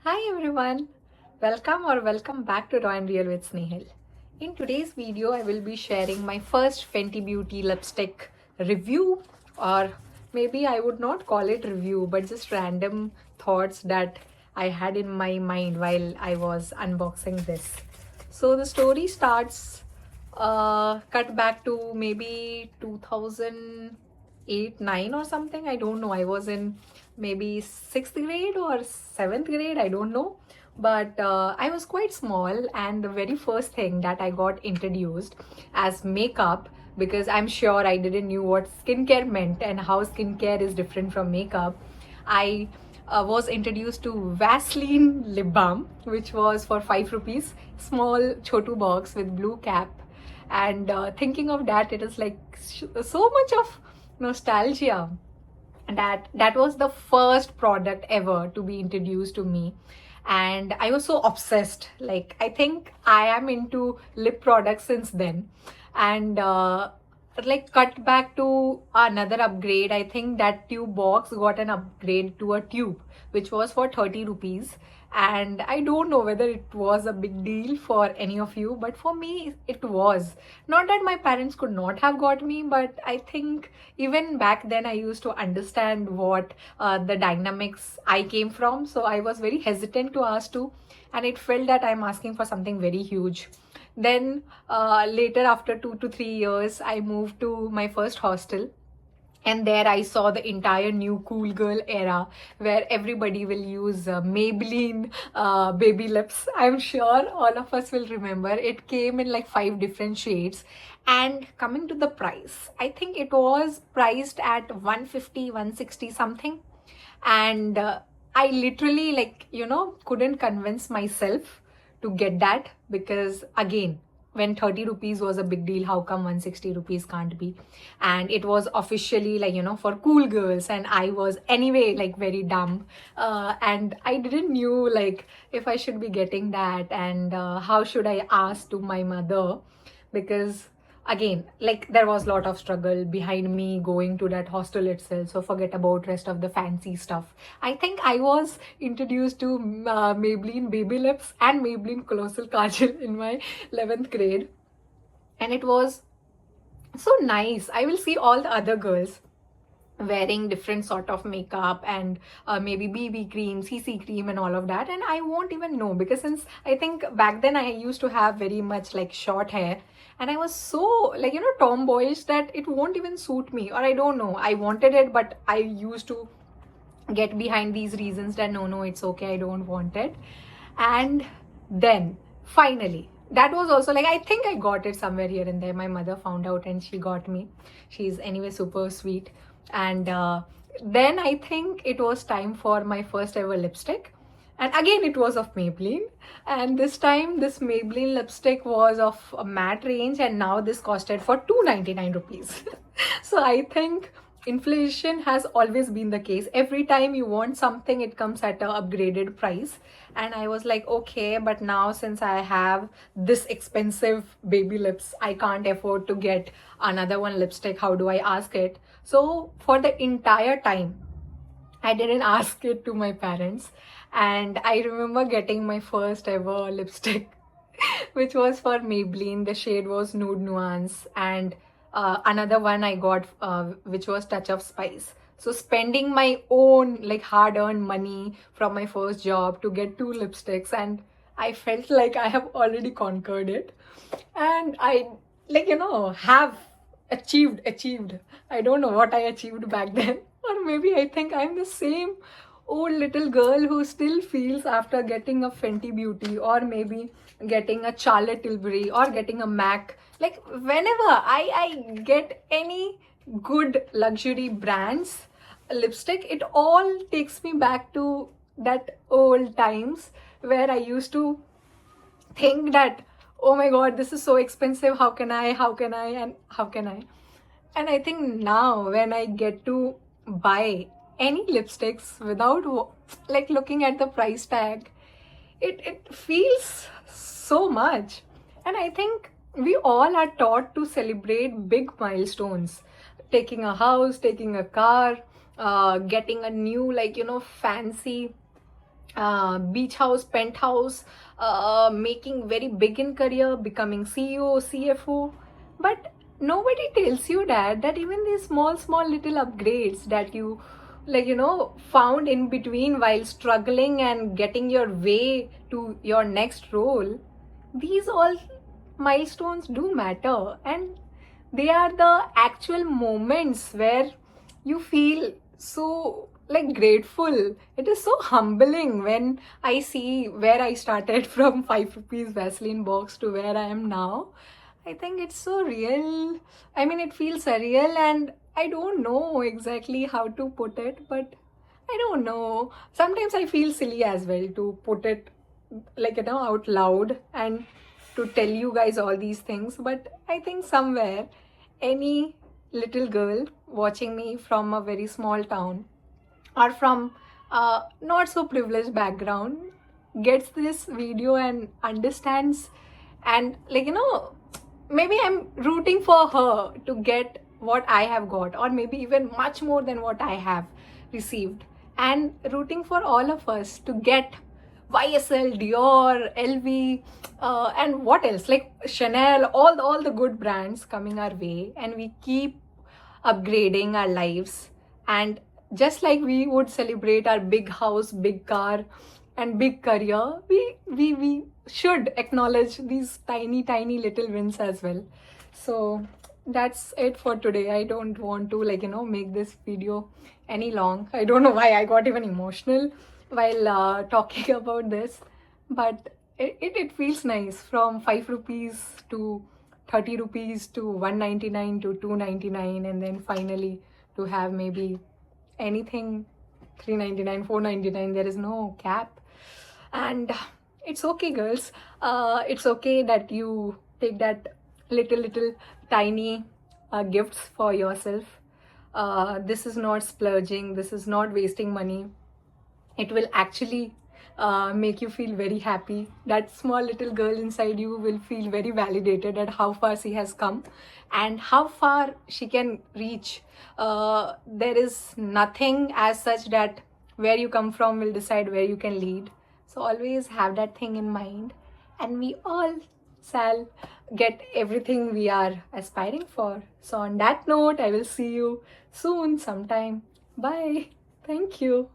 Hi everyone, welcome back to Raw and Real with Snehal. In today's video, I will be sharing my first Fenty Beauty lipstick review, or maybe I would not call it review, but just random thoughts that I had in my mind while I was unboxing this. So the story starts cut back to maybe 2008 9 or something. I don't know. I was in maybe 6th grade or 7th grade, I don't know, but I was quite small, and the very first thing that I got introduced as makeup, because I'm sure I didn't knew what skincare meant and how skincare is different from makeup. I was introduced to Vaseline lip balm, which was for 5 rupees, small chotu box with blue cap. And thinking of that, it is like so much of nostalgia. That was the first product ever to be introduced to me, and I was so obsessed. Like, I think I am into lip products since then. And like, cut back to another upgrade. I think that tube box got an upgrade to a tube, which was for 30 rupees. And I don't know whether it was a big deal for any of you, but for me it was. Not that my parents could not have got me, but I think even back then I used to understand what the dynamics I came from, so I was very hesitant to ask to, and it felt that I'm asking for something very huge. Then later, after 2 to 3 years, I moved to my first hostel, and there I saw the entire new cool girl era, where everybody will use Maybelline baby lips. I'm sure all of us will remember. It came in like 5 different shades. And coming to the price, I think it was priced at 150, 160 something. And I literally, like, couldn't convince myself to get that, because again, when 30 rupees was a big deal, how come 160 rupees can't be? And it was officially, like, for cool girls, and I was anyway like very dumb, and I didn't knew like if I should be getting that, and how should I ask to my mother, because again, like, there was a lot of struggle behind me going to that hostel itself, so forget about rest of the fancy stuff. I think I was introduced to Maybelline baby lips and Maybelline colossal kajal in my 11th grade, and it was so nice. I will see all the other girls wearing different sort of makeup, and maybe BB cream, CC cream, and all of that, and I won't even know, because since I think back then I used to have very much like short hair, and I was so, like, tomboyish, that it won't even suit me, or I don't know, I wanted it, but I used to get behind these reasons that no, it's okay, I don't want it. And then finally, that was also like, I think I got it somewhere here and there. My mother found out and she got me. She's anyway super sweet. And then I think it was time for my first ever lipstick, and again it was of Maybelline, and this time this Maybelline lipstick was of a matte range, and now this costed for 299 rupees. So I think inflation has always been the case. Every time you want something, it comes at a upgraded price. And I was like, okay, but now since I have this expensive baby lips, I can't afford to get another one lipstick. How do I ask it? So for the entire time, I didn't ask it to my parents. And I remember getting my first ever lipstick, which was for Maybelline. The shade was Nude Nuance. And another one I got, which was Touch of Spice. So spending my own like hard-earned money from my first job to get two lipsticks, and I felt like I have already conquered it. And I, like, have achieved. I don't know what I achieved back then. Or maybe I think I'm the same old little girl who still feels after getting a Fenty Beauty, or maybe getting a Charlotte Tilbury, or getting a MAC. Like, whenever I get any good luxury brands lipstick, it all takes me back to that old times where I used to think that, oh my god, this is so expensive, how can I. And I think now when I get to buy any lipsticks without like looking at the price tag, it feels so much. And I think we all are taught to celebrate big milestones, taking a house, taking a car, getting a new, like, fancy beach house, penthouse, making very big in career, becoming CEO, CFO. But nobody tells you that even these small little upgrades that you, like, found in between while struggling and getting your way to your next role, these all milestones do matter, and they are the actual moments where you feel so like grateful. It is so humbling when I see where I started from 5 rupees Vaseline box to where I am now. I think it's so real. I mean, it feels surreal, and I don't know exactly how to put it, but I don't know. Sometimes I feel silly as well to put it, like, out loud and to tell you guys all these things. But I think somewhere any little girl watching me from a very small town or from a not so privileged background gets this video and understands, and, like, maybe I'm rooting for her to get what I have got, or maybe even much more than what I have received, and rooting for all of us to get YSL, Dior, LV, and what else, like Chanel, all the good brands coming our way, and we keep upgrading our lives. And just like we would celebrate our big house, big car, and big career, we should acknowledge these tiny little wins as well. So that's it for today. I don't want to, like, make this video any long. I don't know why I got even emotional while talking about this, but it feels nice, from 5 rupees to 30 rupees to 199 to 299, and then finally to have maybe anything 399, 499. There is no cap. And it's okay, girls. It's okay that you take that little tiny gifts for yourself. This is not splurging, this is not wasting money. It will actually make you feel very happy. That small little girl inside you will feel very validated at how far she has come and how far she can reach. There is nothing as such that where you come from will decide where you can lead. So always have that thing in mind, and we all shall get everything we are aspiring for. So on that note, I will see you soon sometime. Bye. Thank you.